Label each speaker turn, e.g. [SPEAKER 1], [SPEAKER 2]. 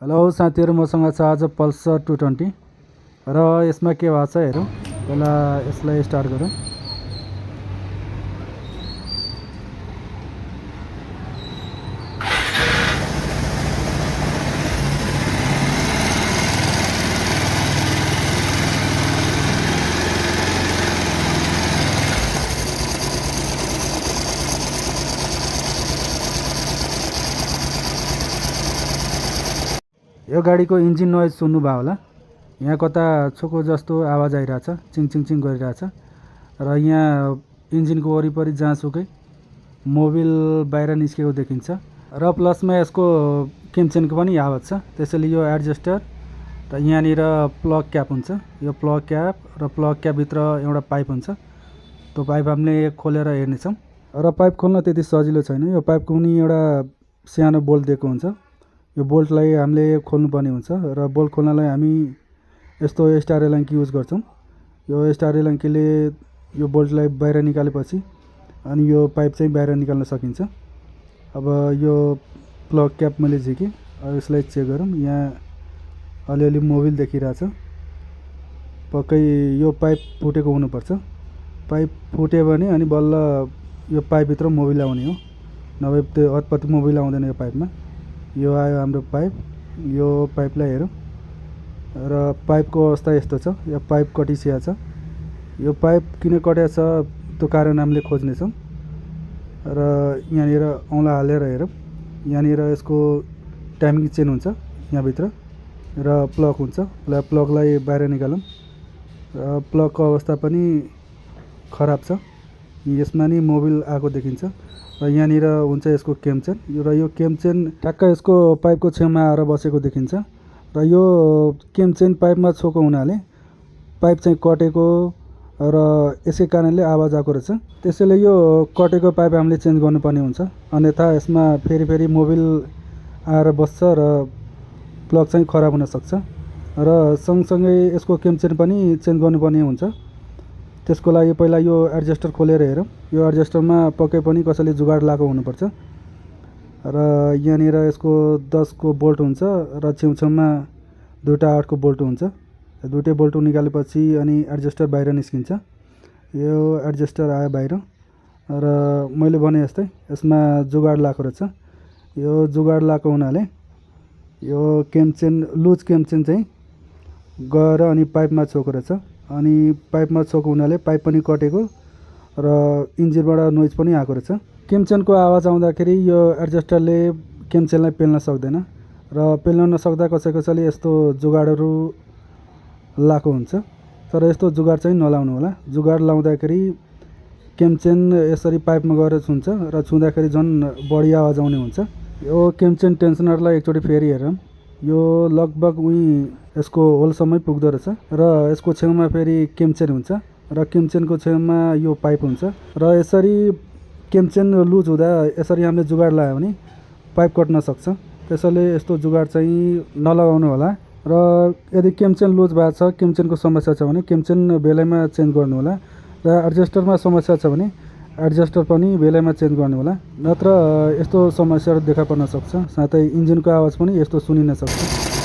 [SPEAKER 1] Hello साथीहरु, मसँग छ आज पल्सर 220 र यसमा के भएको छ हेरौँ। पहिला यसलाई स्टार्ट गरौँ। यो गाडीको इन्जिन नोइज सुन्नुभयो होला। यहाँ कता छोको जस्तो आवाज आइरहेछ, चिङ चिङ चिङ गरिरहेछ र यहाँ इन्जिनको वरिपरि जहाँसुकै मोबिल बाहिर निस्केको देखिन्छ र प्लसमा यसको किमचेनको पनि आवाज छ। त्यसैले यो एडजस्टर र यहाँनिर प्लग क्याप हुन्छ। यो प्लग क्याप र प्लग क्यापभित्र एउटा पाइप हुन्छ। त्यो पाइप हामीले खोलेर हेर्नेछौँ र पाइप खोल्न त्यति सजिलो छैन। यो पाइपको पनि एउटा सानो बोल्ट दिएको हुन्छ। यो बोल्टलाई हामीले खोल्नुपर्ने हुन्छ र बोल्ट खोल्नलाई हामी यस्तो स्टार एलाङ्की युज गर्छौँ। यो स्टार एलाङ्कीले यो बोल्टलाई बाहिर निकालेपछि अनि यो पाइप चाहिँ बाहिर निकाल्न सकिन्छ। अब यो प्लग क्याप मैले झिकेँ। अब यसलाई चेक गरौँ। यहाँ अलिअलि मोबिल देखिरहेछ। पक्कै यो पाइप फुटेको हुनुपर्छ। पाइप फुट्यो भने अनि बल्ल यो पाइपभित्र मोबिल आउने हो, नभए त्यो हतपति मोबिल आउँदैन यो पाइपमा। यो आयो हाम्रो पाइप। यो पाइपलाई हेरौँ र पाइपको अवस्था यस्तो छ। यो पाइप कटिसिया छ। यो पाइप किन कट्या छ त्यो कारण हामीले खोज्नेछौँ र यहाँनिर औँला हालेर हेरौँ। यहाँनिर यसको टाइमिङ चेन हुन्छ यहाँभित्र र प्लग हुन्छ। प्लगलाई बाहिर निकालौँ र प्लगको अवस्था पनि खराब छ। यसमा नि मोबिल आएको देखिन्छ र यहाँनिर हुन्छ यसको केमचेन र यो केमचेन ठ्याक्क यसको पाइपको छेउमा आएर बसेको देखिन्छ र यो केमचेन पाइपमा छोएको हुनाले पाइप चाहिँ कटेको र यसै कारणले आवाज आएको रहेछ। त्यसैले यो कटेको पाइप हामीले चेन्ज गर्नुपर्ने हुन्छ, अन्यथा यसमा फेरि मोबिल आएर बस्छ र प्लग चाहिँ खराब हुनसक्छ र सँगसँगै यसको केमचेन पनि चेन्ज गर्नुपर्ने हुन्छ। त्यसको लागि पहिला यो एडजस्टर खोलेर हेरौँ। यो एडजस्टरमा पक्कै पनि कसैले जुगाड लगाएको हुनुपर्छ र यहाँनिर यसको 10 को बोल्ट हुन्छ र छेउछाउमा दुईवटा 8 को बोल्ट हुन्छ। दुईटै बोल्ट निकालेपछि अनि एडजस्टर बाहिर निस्किन्छ। यो एडजस्टर आयो बाहिर र मैले भने जस्तै यसमा जुगाड लगाएको रहेछ। यो जुगाड लगाएको हुनाले यो केमचेन लुज केमचेन चाहिँ गएर अनि पाइपमा छोएको रहेछ। अनि पाइपमा छोएको हुनाले पाइप पनि कटेको र इन्जिनबाट नोइज पनि आएको रहेछ। केमचेनको आवाज आउँदाखेरि यो एडजस्टरले केमचेनलाई पेल्न सक्दैन र पेल्न नसक्दा कसैले यस्तो जुगाडहरू लगाएको हुन्छ। तर यस्तो जुगाड चाहिँ नलाउनु होला। जुगाड लाउँदाखेरि केमचेन यसरी पाइपमा गएर छुन्छ र छुँदाखेरि झन् बढी आवाज आउने हुन्छ। यो केमचेन टेन्सनरलाई एकचोटि फेरि हेरौँ। यो लगभग यसको होलसम्मै पुग्दो रहेछ र यसको छेउमा फेरि केमचेन हुन्छ र केमचेनको छेउमा यो पाइप हुन्छ र यसरी केमचेन लुज हुँदा यसरी हामीले जुगाड लगायो भने पाइप कट्न सक्छ। त्यसैले यस्तो जुगाड चाहिँ नलगाउनु होला र यदि केमचेन लुज भएको छ, केमचेनको समस्या छ भने केमचेन बेलैमा चेन्ज गर्नु होला र एडजस्टरमा समस्या छ भने एडजस्टर पनि बेलैमा चेन्ज गर्नु होला, नत्र यस्तो समस्याहरू देखा पर्न सक्छ। साथै इन्जिनको आवाज पनि यस्तो सुनिन सक्छ।